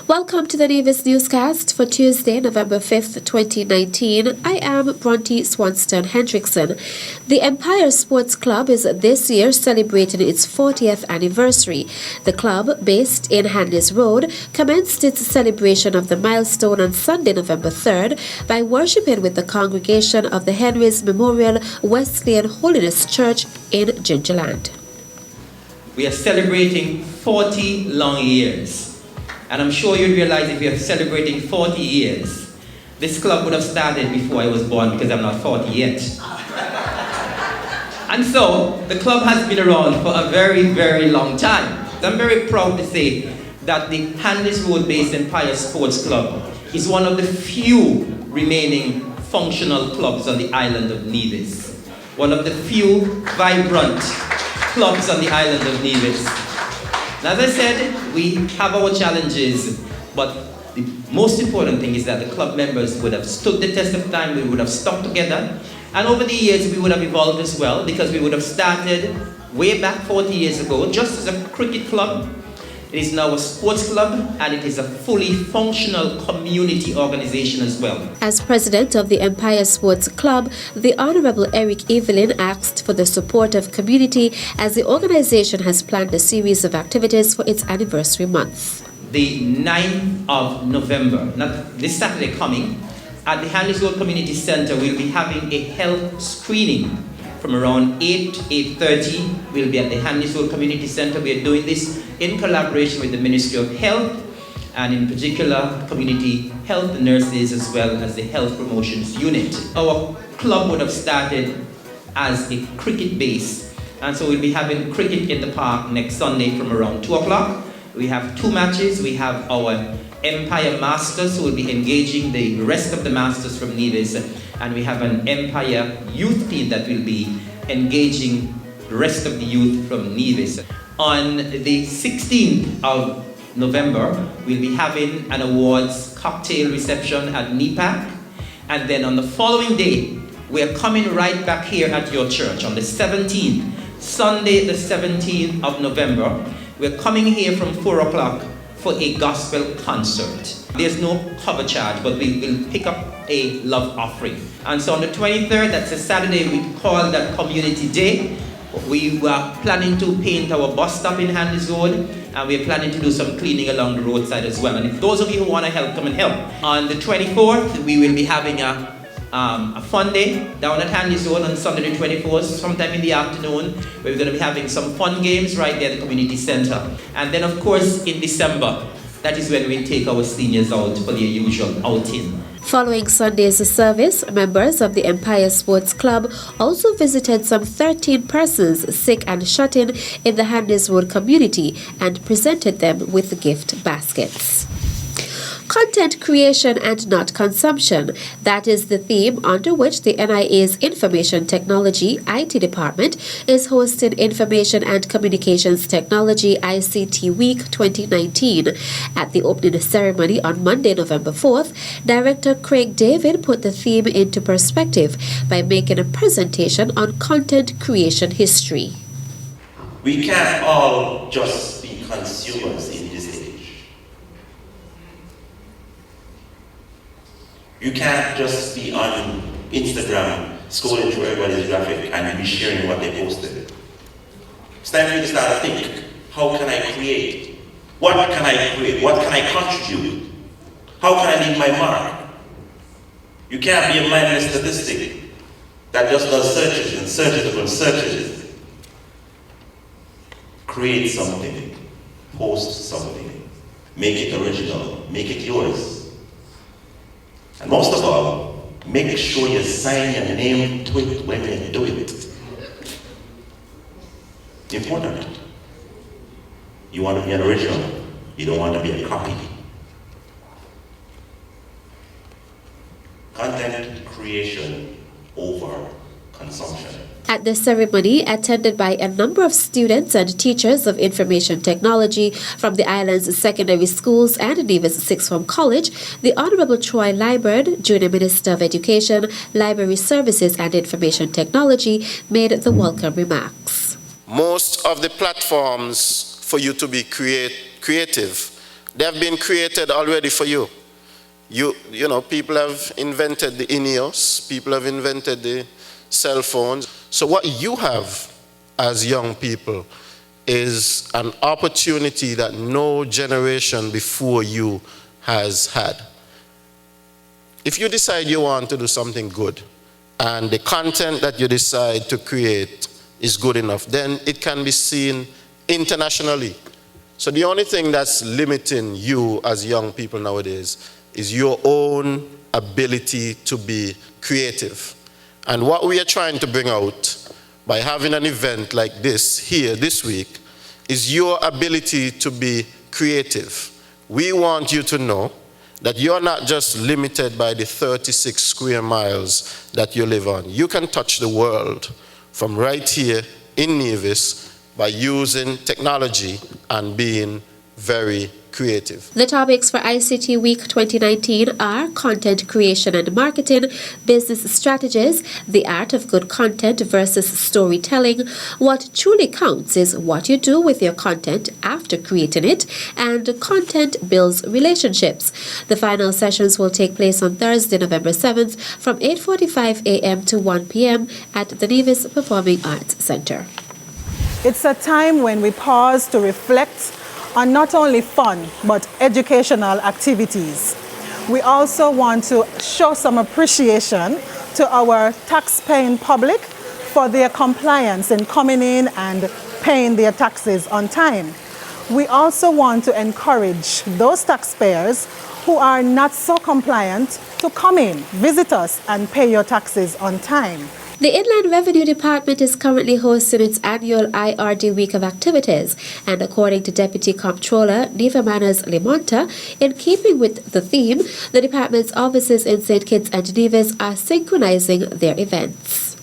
Welcome to the Nevis Newscast for Tuesday, November 5th, 2019. I am Bronte Swanston Hendrickson. The Empire Sports Club is this year celebrating its 40th anniversary. The club, based in Handleys Road, commenced its celebration of the milestone on Sunday, November 3rd, by worshipping with the congregation of the Henry's Memorial Wesleyan Holiness Church in Gingerland. We are celebrating 40 long years. And I'm sure you'd realize if you're celebrating 40 years, this club would have started before I was born because I'm not 40 yet. And so, the club has been around for a very, very long time. I'm very proud to say that the Handleys Road-based Empire Sports Club is one of the few remaining functional clubs on the island of Nevis. One of the few vibrant clubs on the island of Nevis. As I said, we have our challenges, but the most important thing is that the club members would have stood the test of time, we would have stuck together, and over the years we would have evolved as well, because we would have started way back 40 years ago, just as a cricket club. It is now a sports club, and it is a fully functional community organization as well. As president of the Empire Sports Club, the Honorable Eric Evelyn asked for the support of community as the organization has planned a series of activities for its anniversary month. The 9th of November, not this Saturday coming, at the Handleys Road Community Center, we'll be having a health screening from around 8 to 8:30. We'll be at the Handleys Road Community Center. We are doing this in collaboration with the Ministry of Health, and in particular community health nurses as well as the health promotions unit. Our club would have started as a cricket base, and so we'll be having cricket in the park next Sunday from around 2 o'clock. We have 2 matches. We have our Empire Masters who will be engaging the rest of the Masters from Nevis, and we have an Empire youth team that will be engaging the rest of the youth from Nevis. On the 16th of November, we'll be having an awards cocktail reception at NEPAC. And then on the following day, we're coming right back here at your church on the 17th, Sunday the 17th of November. We're coming here from 4 o'clock for a gospel concert. There's no cover charge, but we will pick up a love offering. And so on the 23rd, that's a Saturday, we call that Community Day. We were planning to paint our bus stop in Handleys Road, and we're planning to do some cleaning along the roadside as well. And if those of you who want to help, come and help. On the 24th, we will be having a fun day down at Handleys Road on Sunday the 24th, sometime in the afternoon, where we're going to be having some fun games right there at the community center. And then, of course, in December, that is when we take our seniors out for their usual outing. Following Sunday's service, members of the Empire Sports Club also visited some 13 persons sick and shut-in the Handleys Road community and presented them with gift baskets. Content creation and not consumption. That is the theme under which the NIA's Information Technology IT department is hosting Information and Communications Technology ICT Week 2019. At the opening ceremony on Monday, November 4th, Director Craig David put the theme into perspective by making a presentation on content creation history. We can't all just be consumers in this age. You can't just be on Instagram scrolling through everybody's graphic and be sharing what they posted. It's time for you to start to think, how can I create? What can I create? What can I contribute? How can I leave my mark? You can't be a mindless statistic that just does searches and searches and searches. Create something, post something, make it original, make it yours. And most of all, make sure you sign your name to it when you do it. Important. You want to be an original. You don't want to be a copy. Content creation over consumption. At the ceremony, attended by a number of students and teachers of information technology from the island's secondary schools and Nevis Sixth Form College, the Honorable Troy Liburd, Junior Minister of Education, Library Services and Information Technology, made the welcome remarks. Most of the platforms for you to be creative They have been created already for you. You know, people have invented the Ineos, people have invented the cell phones. So what you have as young people is an opportunity that no generation before you has had. If you decide you want to do something good, and the content that you decide to create is good enough, then it can be seen internationally. So the only thing that's limiting you as young people nowadays is your own ability to be creative. And what we are trying to bring out by having an event like this here this week is your ability to be creative. We want you to know that you're not just limited by the 36 square miles that you live on. You can touch the world from right here in Nevis by using technology and being very creative. The topics for ICT Week 2019 are content creation and marketing, business strategies, the art of good content versus storytelling, what truly counts is what you do with your content after creating it, and content builds relationships. The final sessions will take place on Thursday, November 7th from 8:45 a.m. to 1 p.m. at the Nevis Performing Arts Center. It's a time when we pause to reflect on not only fun, but educational activities. We also want to show some appreciation to our tax-paying public for their compliance in coming in and paying their taxes on time. We also want to encourage those taxpayers who are not so compliant to come in, visit us, and pay your taxes on time. The Inland Revenue Department is currently hosting its annual IRD Week of Activities, and according to Deputy Comptroller Neva Manners Limonta, in keeping with the theme, the department's offices in St. Kitts and Nevis are synchronizing their events.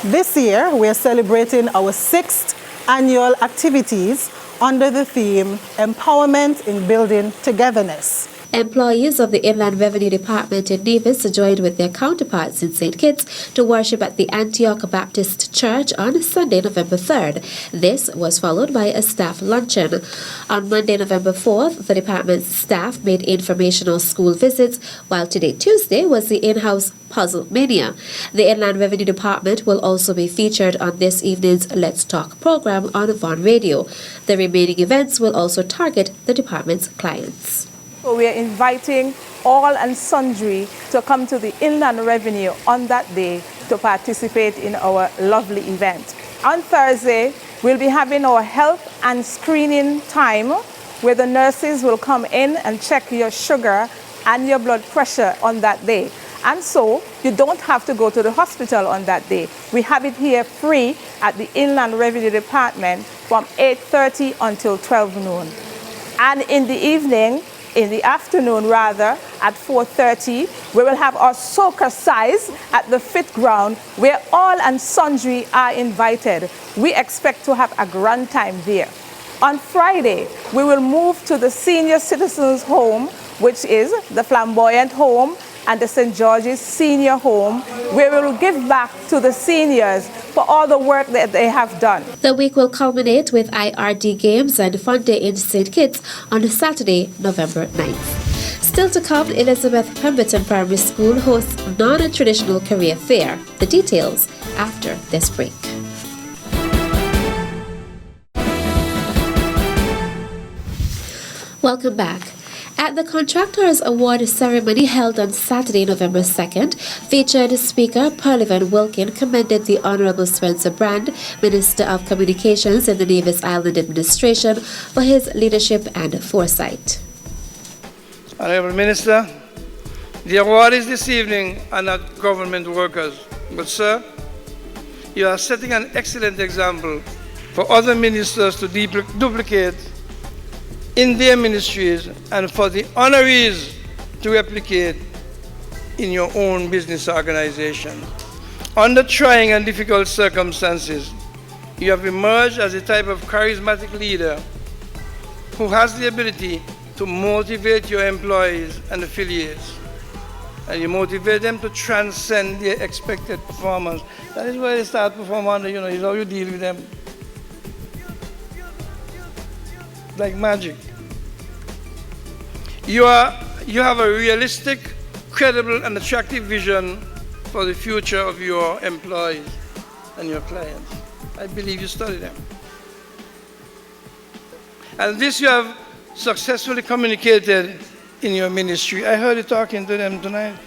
This year, we are celebrating our 6th annual activities under the theme Empowerment in Building Togetherness. Employees of the Inland Revenue Department in Nevis joined with their counterparts in St. Kitts to worship at the Antioch Baptist Church on Sunday, November 3rd. This was followed by a staff luncheon. On Monday, November 4th, the department's staff made informational school visits, while today, Tuesday, was the in-house Puzzle Mania. The Inland Revenue Department will also be featured on this evening's Let's Talk program on Vaughan Radio. The remaining events will also target the department's clients. So we are inviting all and sundry to come to the Inland Revenue on that day to participate in our lovely event. On Thursday, we'll be having our health and screening time where the nurses will come in and check your sugar and your blood pressure on that day. And so you don't have to go to the hospital on that day. We have it here free at the Inland Revenue Department from 8:30 until 12 noon. And in the afternoon rather, at 4:30, we will have our soca size at the Fit Ground where all and sundry are invited. We expect to have a grand time there. On Friday, we will move to the Senior Citizens Home, which is the Flamboyant Home and the St. George's Senior Home, where we will give back to the seniors for all the work that they have done. The week will culminate with IRD Games and Fun Day in St. Kitts on Saturday, November 9th. Still to come, Elizabeth Pemberton Primary School hosts non-traditional career fair. The details after this break. Welcome back. At the Contractors Award ceremony held on Saturday, November 2nd, featured Speaker Perlivan Wilkin commended the Honorable Spencer Brand, Minister of Communications in the Nevis Island Administration, for his leadership and foresight. Honorable Minister, the award is this evening are not government workers, but sir, you are setting an excellent example for other ministers to duplicate in their ministries and for the honorees to replicate in your own business organization. Under trying and difficult circumstances, you have emerged as a type of charismatic leader who has the ability to motivate your employees and affiliates. And you motivate them to transcend their expected performance. That is where they start performing, is how you deal with them. Like magic. You have a realistic, credible, and attractive vision for the future of your employees and your clients. I believe you study them. And this you have successfully communicated in your ministry. I heard you talking to them tonight.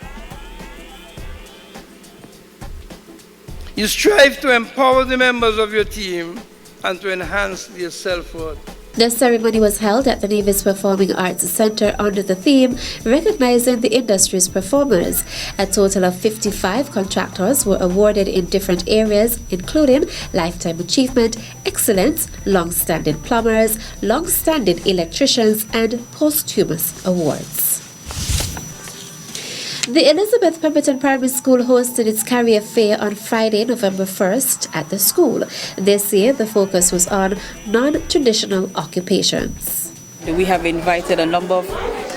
You strive to empower the members of your team and to enhance their self-worth. The ceremony was held at the Nevis Performing Arts Center under the theme Recognizing the Industry's Performers. A total of 55 contractors were awarded in different areas, including Lifetime Achievement, Excellence, Long-Standing Plumbers, Long-Standing Electricians, and Posthumous Awards. The Elizabeth Pemberton Primary School hosted its career fair on Friday, November 1st at the school. This year, the focus was on non-traditional occupations. We have invited a number of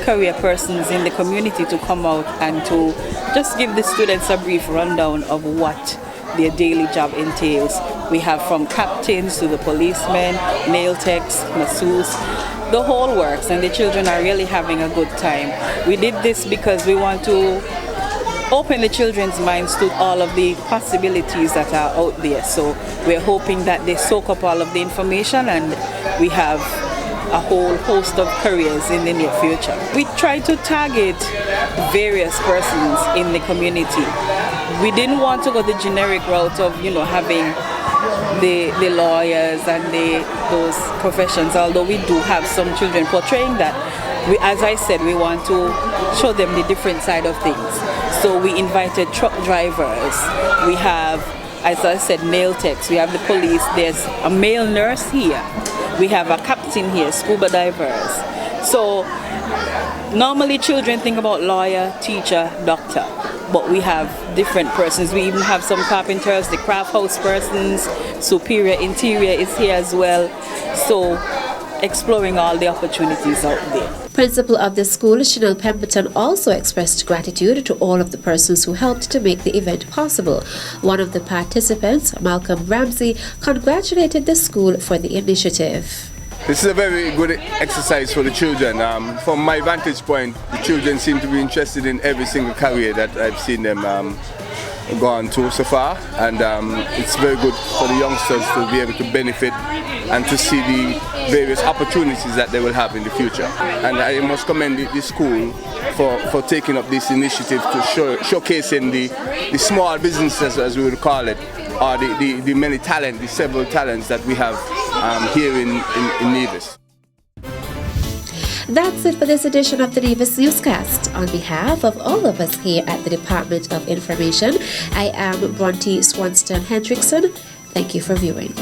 career persons in the community to come out and to just give the students a brief rundown of what their daily job entails. We have from captains to the policemen, nail techs, masseuse, the whole works, and the children are really having a good time. We did this because we want to open the children's minds to all of the possibilities that are out there. So we're hoping that they soak up all of the information, and we have a whole host of careers in the near future. We try to target various persons in the community. We didn't want to go the generic route of, having the lawyers and those professions, although we do have some children portraying that. As I said, we want to show them the different side of things. So we invited truck drivers. We have, as I said, nail techs. We have the police. There's a male nurse here. We have a captain here, scuba divers. So normally children think about lawyer, teacher, doctor, but we have different persons. We even have some carpenters, the craft house persons, superior interior is here as well. So exploring all the opportunities out there. Principal of the school, Chanel Pemberton, also expressed gratitude to all of the persons who helped to make the event possible. One of the participants, Malcolm Ramsey, congratulated the school for the initiative. This is a very good exercise for the children. From my vantage point, the children seem to be interested in every single career that I've seen them gone to so far, and it's very good for the youngsters to be able to benefit and to see the various opportunities that they will have in the future. And I must commend the school for taking up this initiative to showcasing the small businesses, as we would call it, or the many talent, the several talents that we have here in Nevis. That's it for this edition of the Nevis Newscast. On behalf of all of us here at the Department of Information, I am Bronte Swanston Hendrickson. Thank you for viewing.